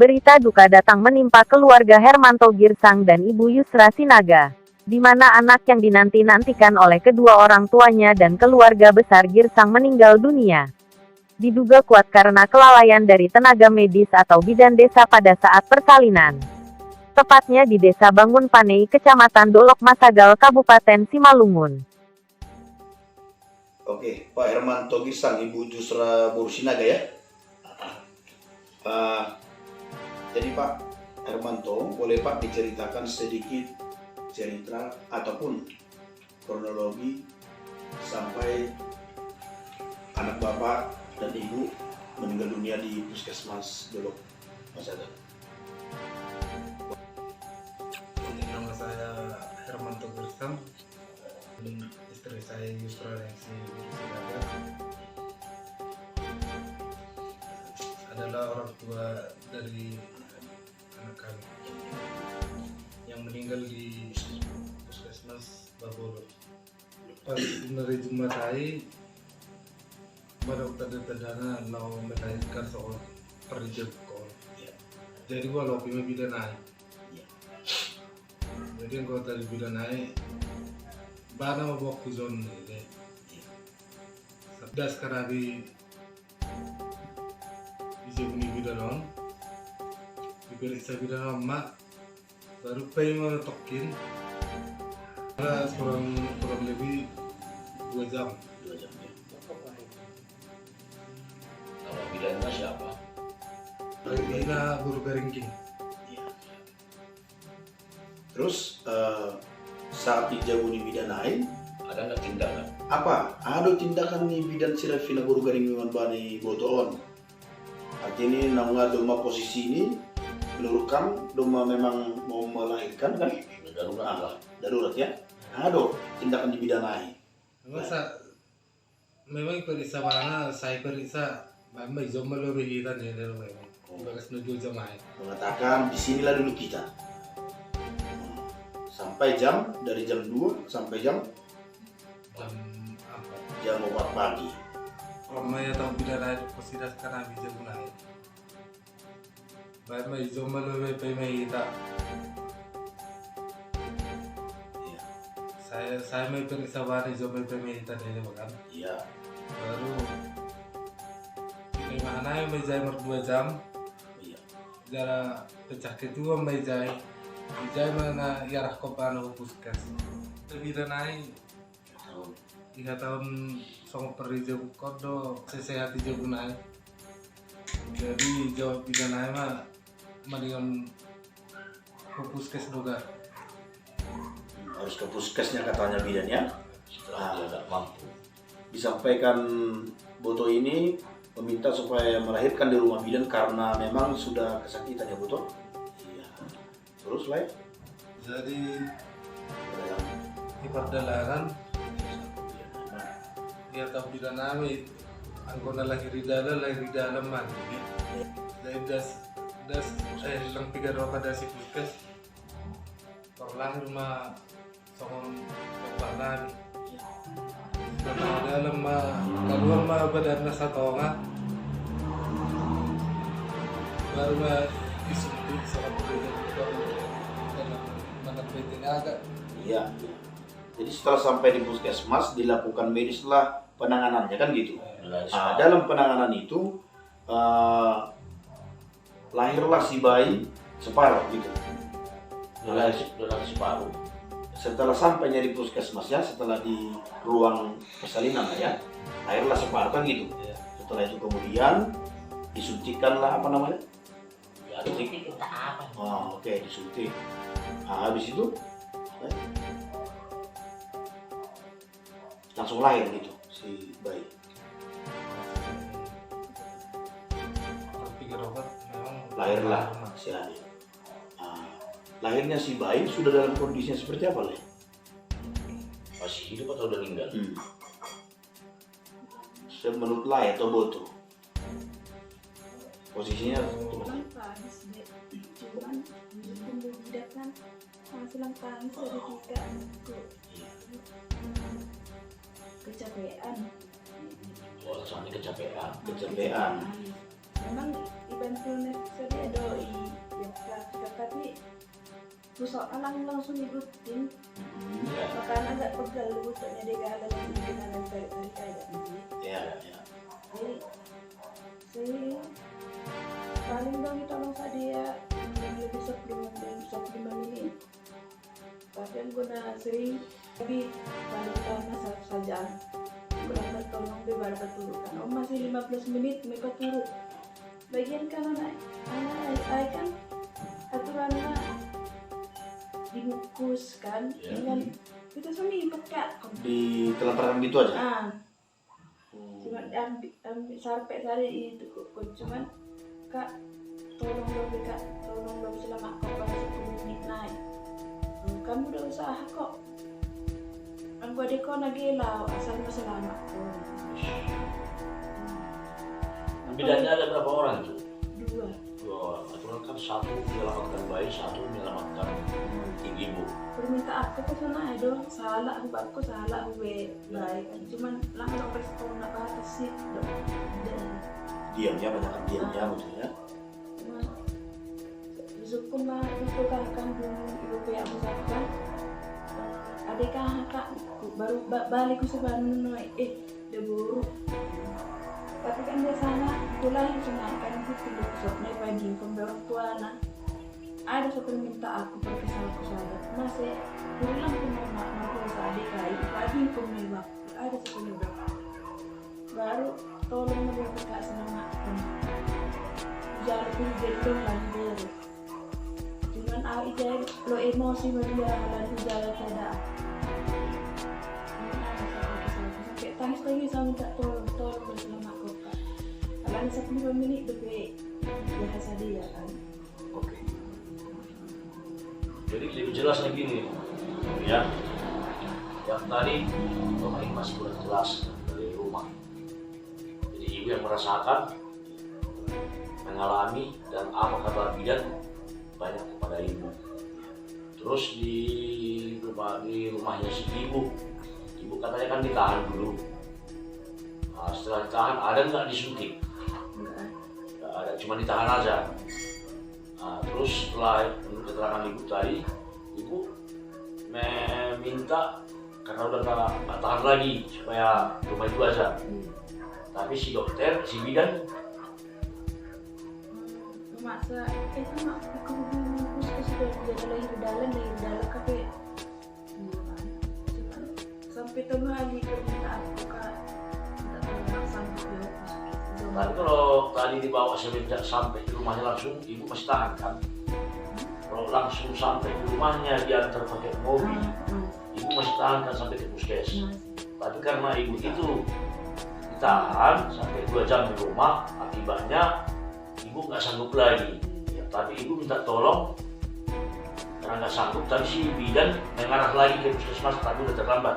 Berita duka datang menimpa keluarga Hermanto Girsang dan Ibu Yusra Sinaga, di mana anak yang dinanti-nantikan oleh kedua orang tuanya dan keluarga besar Girsang meninggal dunia. Diduga kuat karena kelalaian dari tenaga medis atau bidan desa pada saat persalinan. Tepatnya di Desa Bangun Panei, Kecamatan Dolok Masagal, Kabupaten Simalungun. Oke, Pak Hermanto Girsang, Ibu Yusra Sinaga ya. Jadi Pak Hermanto, boleh Pak diceritakan sedikit cerita ataupun kronologi sampai anak Bapak dan Ibu meninggal dunia di Puskesmas Dolok Masagal. Nama saya Hermanto Girsang, istri saya Yusra Sinaga adalah orang tua dari anak kami yang meninggal di Puskesmas Babolo. Pas menerima saya pada tanda mau melahirkan seorang perjalanan. Jadi walau kami bidan naik. Jadi kalau dari bidan naik, bana mau bawa kuzon ni. Sabda sekarang di Jepuni bidan diperiksa bidan mak, baru pay mau tokin. Ada kurang lebih 2 jam. 2 jam ya. Nama bidannya siapa? Bina Guru Garingking. Ya. Terus saat dijauhi bidan lain, Ada nggak tindakan? apa? Ada tindakan nih bidan sirafina guru garing bani botoon. Artinya nangga doma posisi ini menurut kamu doma memang mau melahirkan kan? Darurat lah. Darurat ya. Ada tindakan di bidan lain. Memang periksa mana saya periksa, memang jom lebih kita nih dari memang. Bagas nuju jam lain. Mengatakan disinilah dulu kita. Sampai dari jam 2 sampai jam Apa? 4 pagi. Ramai atau tidak lain posidas karena bisa mulai. Baik mai jom lebih pemai kita. Iya. Saya mai periksa mana jom lebih pemai kita dari makan. Iya. Baru di mana yang mai jai 2 jam. Iya. Jara pecah kedua mai jai. Jai mana yarah kopana puskas. Lebih dan naik 3 tahun sama perija kodo sesehat di naik. Jadi jawab bidan naik mah mendingan ke puskes juga. Harus ke puskesnya katanya bidan ya. Setelah dia nggak mampu. Disampaikan Boto ini meminta supaya melahirkan di rumah bidan karena memang sudah kesakitan ya Boto. Iya. Terus lain? Jadi di perjalanan dia tahu bidan naik anggota lahir di dalam man. Dari das lang 3 roka dari si puskes perlahir mah songong perlahan. Dalam keluar mah badan nasa tonga baru mah disuntik sama pekerja mana agak. Iya. Jadi setelah sampai di puskesmas dilakukan medis lah penanganannya kan gitu. Nah, dalam penanganan itu lahirlah si bayi separuh gitu. Durasi separuh. Setelah sampainya di puskesmas ya, setelah di ruang persalinan ya, lahirlah separuh kan gitu. Setelah itu kemudian disuntikkanlah apa namanya? Ya sedikit kita apa? Oh, oke, disuntik. Nah, habis itu langsung lahir gitu si bayi. Lahirlah si Adi. Nah, lahirnya si bayi sudah dalam kondisinya seperti apa, Le? Masih hidup atau udah meninggal? Menurut Lai atau Boto? Posisinya cuman memudahkan silang tangis ketika kecapean. Oh, sampai kecapean. kecapean. Memang dibantu nurse doi busok langsung ikutin. Ya. Makanya agak pegal busoknya dia gak ada lagi kenalan tarik aja. Ya. Jadi saya paling dong ditolong saja dia yang lebih 10 menit. Tapi yang guna sering lebih paling lama saja. Guna tolong dia baru turun kan. Oh masih 15 menit mereka turun. Bagian kan anak kan aturannya dibungkus kan dengan kita sendiri pakai Di telan gitu aja. Cuma ambil sampai tadi itu kok cuman kak tolong dong selama kau pada 10 menit naik. Kamu udah usaha kok kan gua deko nagelau asal selamat kok. Bidannya ada berapa orang tuh? 2 Dua orang. Aturan kan satu menyelamatkan bayi, satu menyelamatkan ibu. perminta aku ke sana dong salah aku salah aku baik kan cuman langsung respon nak atas sih dong Diamnya banyak diamnya maksudnya. cuman besok mah itu kan dulu ibu yang misalkan adik kakak baru balik ke sebenarnya dia buruk tapi kan dia sana pulang cuma kan itu besoknya pagi pembawa tua anak ada satu minta aku perkesalku sahabat masih pulang ke mama ke adik kayu pagi pembawa ada satu minta baru tolong mereka kak semangatkan jangan gendong lagi dia cuman aku jadi lo emosi dia lagi jalan tidak sampai tangis lagi saya minta tolong bersama aku kak kalau 10 menit lebih bahasa dia kan. Oke. Jadi lebih jelas lagi nih, ya. Yang tadi rumah ini masih kurang jelas dari rumah. Jadi ibu yang merasakan, mengalami dan apa kabar bidan banyak kepada ibu. Terus di rumahnya si ibu katanya kan ditahan dulu. Nah, setelah ditahan ada nggak disuntik? Nggak ada, cuma ditahan aja. Nah, terus setelah menurut keterangan ibu tadi, ibu meminta karena udah nggak tahan lagi supaya rumah itu aja. Tapi si dokter, si bidan Masa itu mak aku sudah dari dalam kafe. Sampai tengah hari permintaan aku kak tidak sampai tapi kalau tadi dibawa semenjak sampai di rumahnya langsung, ibu masih tahan kan? Kalau langsung sampai di rumahnya diantar pakai mobil, ibu masih tahan kan sampai ke puskes. Tapi karena ibu itu ditahan sampai 2 jam di rumah, akibatnya ibu nggak sanggup lagi. Ya, tapi ibu minta tolong karena nggak sanggup. Tadi si bidan mengarah lagi ke puskesmas, tapi udah terlambat.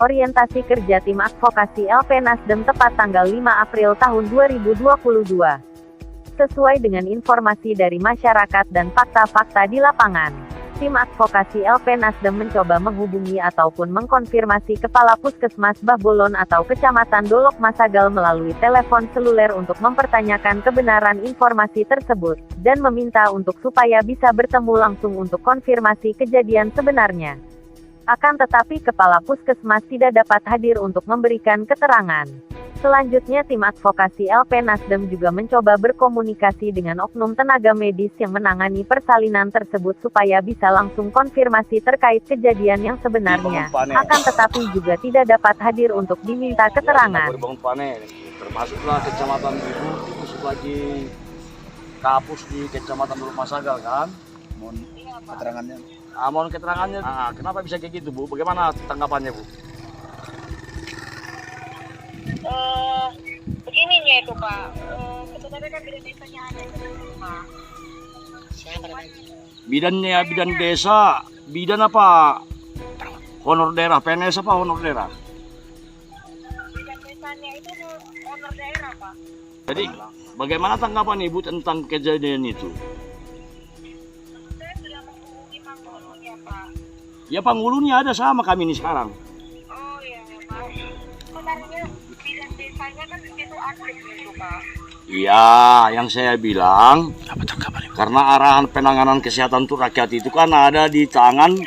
Orientasi kerja tim advokasi LP Nasdem tepat tanggal 5 April tahun 2022. Sesuai dengan informasi dari masyarakat dan fakta-fakta di lapangan, tim advokasi LP Nasdem mencoba menghubungi ataupun mengkonfirmasi Kepala Puskesmas Bahbolon atau Kecamatan Dolok Masagal melalui telepon seluler untuk mempertanyakan kebenaran informasi tersebut, dan meminta untuk supaya bisa bertemu langsung untuk konfirmasi kejadian sebenarnya. Akan tetapi Kepala Puskesmas tidak dapat hadir untuk memberikan keterangan. Selanjutnya tim advokasi LP Nasdem juga mencoba berkomunikasi dengan oknum tenaga medis yang menangani persalinan tersebut supaya bisa langsung konfirmasi terkait kejadian yang sebenarnya. Akan tetapi juga tidak dapat hadir untuk diminta keterangan. Termasuklah Kecamatan Ibu lagi kapus di Kecamatan Dolok Masagal kan. Mohon keterangannya. Mohon keterangannya. Kenapa bisa kayak gitu Bu? Bagaimana tanggapannya Bu? Begininya itu Pak, sebenarnya kan bidan desanya ada di rumah. Siapa namanya? Bidannya bidan desa, bidan apa? Honor daerah, PNS apa honor daerah? Bidan desanya itu honor daerah Pak. Jadi bagaimana tanggapan Ibu tentang kejadian itu? Saya sudah menghubungi Panggulunya Pak. Ya Panggulunya ada sama kami ini sekarang. Oh iya Pak. Sebenarnya bidan desanya kan itu aktif gitu Pak. Iya, yang saya bilang. Apa tanggapan Karena arahan penanganan kesehatan untuk rakyat itu kan ada di tangan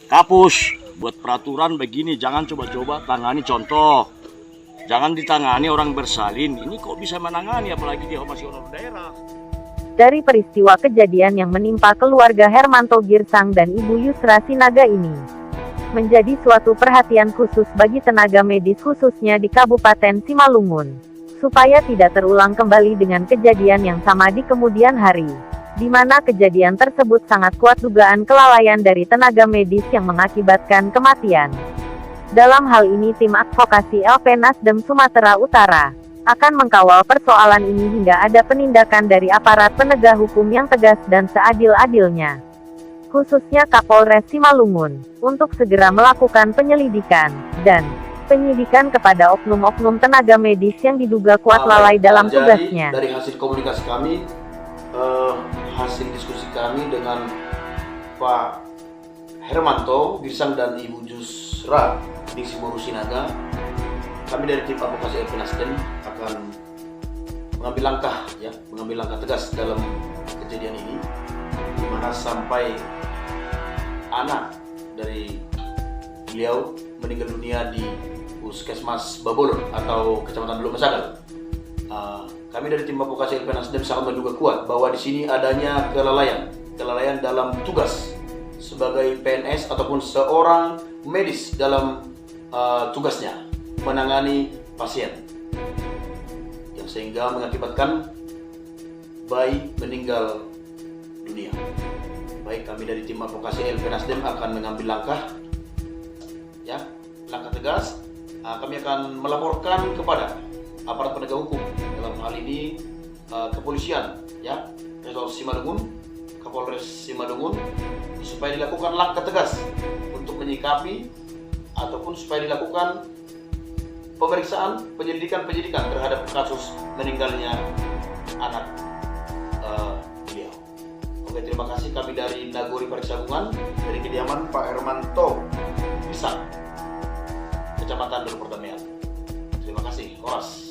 Kapus. Buat peraturan begini, jangan coba-coba tangani contoh. Jangan ditangani orang bersalin. Ini kok bisa menangani, apalagi dia masih honor daerah. Dari peristiwa kejadian yang menimpa keluarga Hermanto Girsang dan Ibu Yusra Sinaga ini, menjadi suatu perhatian khusus bagi tenaga medis khususnya di Kabupaten Simalungun, supaya tidak terulang kembali dengan kejadian yang sama di kemudian hari, di mana kejadian tersebut sangat kuat dugaan kelalaian dari tenaga medis yang mengakibatkan kematian. Dalam hal ini tim advokasi LP Nasdem Sumatera Utara akan mengkawal persoalan ini hingga ada penindakan dari aparat penegak hukum yang tegas dan seadil-adilnya, khususnya Kapolres Simalungun, untuk segera melakukan penyelidikan dan penyidikan kepada oknum-oknum tenaga medis yang diduga kuat lalai dalam tugasnya. Dari hasil komunikasi kami, hasil diskusi kami dengan Pak Hermanto Girsang dan Ibu Yusra Sinaga, kami dari tim advokasi LP Nasdem akan mengambil langkah tegas dalam kejadian ini, di mana sampai anak dari beliau meninggal dunia di Puskesmas Babolon atau Kecamatan Belum Masagal. Kami dari tim advokasi LP Nasdem sangat menduga kuat bahwa di sini adanya kelalaian dalam tugas sebagai PNS ataupun seorang medis dalam tugasnya menangani pasien, yang sehingga mengakibatkan bayi meninggal dunia. Baik, kami dari tim advokasi LP Nasdem akan mengambil langkah tegas. Kami akan melaporkan kepada aparat penegak hukum, dalam hal ini kepolisian, Resor Simalungun, Kapolres Simalungun, supaya dilakukan langkah tegas untuk menyikapi ataupun supaya dilakukan pemeriksaan, penyelidikan terhadap kasus meninggalnya anak beliau. Oke, terima kasih. Kami dari Nagori Pariksagungan, dari kediaman Pak Hermanto Girsang, Kecamatan Dulu Perdamaian. Terima kasih, Horas.